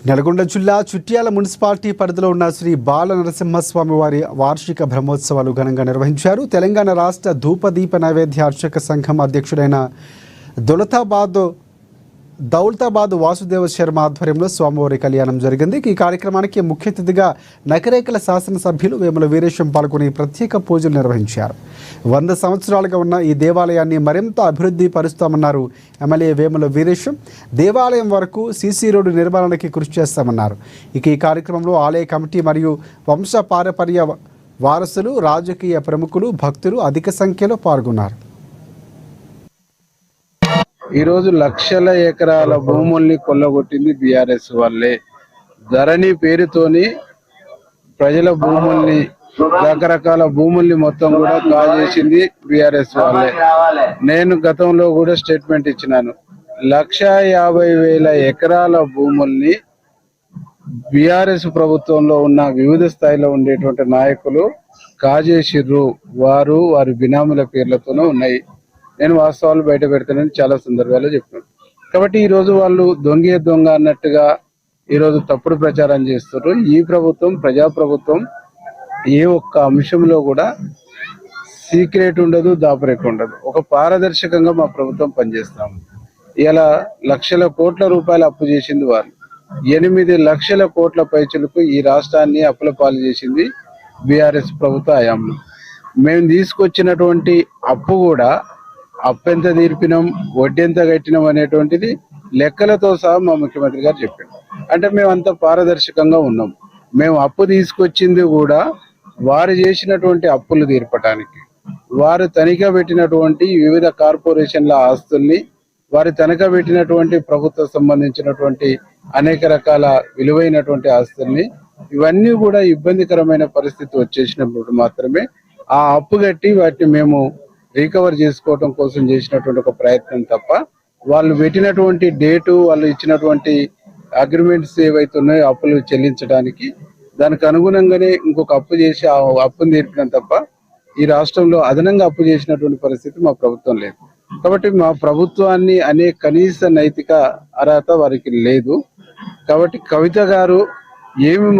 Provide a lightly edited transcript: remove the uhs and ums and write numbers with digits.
నల్గొండ జిల్లా చుట్యాల మున్సిపాలిటీ పరిధిలో ఉన్న శ్రీ బాల నరసింహస్వామి వారి వార్షిక బ్రహ్మోత్సవాలు ఘనంగా నిర్వహించారు. తెలంగాణ రాష్ట్ర ధూపదీప నైవేద్య అర్చక సంఘం అధ్యక్షుడైన దౌలతాబాద్ వాసుదేవ శర్మ ఆధ్వర్యంలో స్వామివారి కళ్యాణం జరిగింది. ఈ కార్యక్రమానికి ముఖ్య అతిథిగా నకరేకల శాసనసభ్యులు వేముల వీరేశం పాల్గొని ప్రత్యేక పూజలు నిర్వహించారు. 100 సంవత్సరాలుగా ఉన్న ఈ దేవాలయాన్ని మరింత అభివృద్ధి పరుస్తామన్నారు ఎమ్మెల్యే వేముల వీరేశం. దేవాలయం వరకు సీసీ రోడ్డు నిర్మాణానికి కృషి చేస్తామన్నారు. ఈ కార్యక్రమంలో ఆలయ కమిటీ మరియు వంశ పారపర్య వారసులు, రాజకీయ ప్రముఖులు, భక్తులు అధిక సంఖ్యలో పాల్గొన్నారు. ఈరోజు లక్షల ఎకరాల భూముల్ని కొల్లగొట్టింది బీఆర్ఎస్ వాళ్ళే. ధరణి పేరుతోని ప్రజల భూముల్ని, రకరకాల భూముల్ని మొత్తం కూడా కాజేసింది బీఆర్ఎస్ వాళ్ళే. నేను గతంలో కూడా స్టేట్మెంట్ ఇచ్చినాను. 1,50,000 ఎకరాల భూముల్ని బీఆర్ఎస్ ప్రభుత్వంలో ఉన్న వివిధ స్థాయిలో ఉండేటువంటి నాయకులు కాజేసిర్రు. వారి బినామీల పేర్లతోనే ఉన్నాయి. నేను వాస్తవాలు బయట పెడతానని చాలా సందర్భాల్లో చెప్పాను. కాబట్టి ఈరోజు వాళ్ళు దొంగ అన్నట్టుగా ఈరోజు తప్పుడు ప్రచారం చేస్తున్నారు. ఈ ప్రభుత్వం ప్రజాప్రభుత్వం ఏ ఒక్క అంశంలో కూడా సీక్రెట్ ఉండదు, దాపరేట్ ఉండదు. ఒక పారదర్శకంగా మా ప్రభుత్వం పనిచేస్తాము. ఇలా లక్షల కోట్ల రూపాయలు అప్పు చేసింది వాళ్ళు. 8 లక్షల కోట్ల పైచులకు ఈ రాష్ట్రాన్ని అప్పుల పాలు చేసింది బీఆర్ఎస్ ప్రభుత్వ హయాంలో. మేము తీసుకొచ్చినటువంటి అప్పు కూడా అప్పెంత తీర్పినాం, వడ్డీ ఎంత కట్టినాం అనేటువంటిది లెక్కలతో సహా మా ముఖ్యమంత్రి గారు చెప్పారు. అంటే మేము అంత పారదర్శకంగా ఉన్నాం. మేము అప్పు తీసుకొచ్చింది కూడా వారు చేసినటువంటి అప్పులు తీర్పడానికి, వారు తనిఖీ పెట్టినటువంటి వివిధ కార్పొరేషన్ల ఆస్తుల్ని, వారు తనిఖీ పెట్టినటువంటి ప్రభుత్వం సంబంధించినటువంటి అనేక రకాల విలువైనటువంటి ఆస్తుల్ని, ఇవన్నీ కూడా ఇబ్బందికరమైన పరిస్థితి వచ్చేసినప్పుడు మాత్రమే ఆ అప్పు కట్టి వాటిని మేము రికవర్ చేసుకోవడం కోసం చేసినటువంటి ఒక ప్రయత్నం తప్ప, వాళ్ళు పెట్టినటువంటి డేటు, వాళ్ళు ఇచ్చినటువంటి అగ్రిమెంట్స్ ఏవైతే ఉన్నాయో అప్పులు చెల్లించడానికి, దానికి అనుగుణంగానే ఇంకొక అప్పు చేసి ఆ అప్పును తీర్పడం తప్ప ఈ రాష్ట్రంలో అదనంగా అప్పు చేసినటువంటి పరిస్థితి మా ప్రభుత్వం లేదు. కాబట్టి మా ప్రభుత్వాన్ని అనే కనీస నైతిక అర్హత వారికి లేదు. కాబట్టి కవిత గారు ఏమి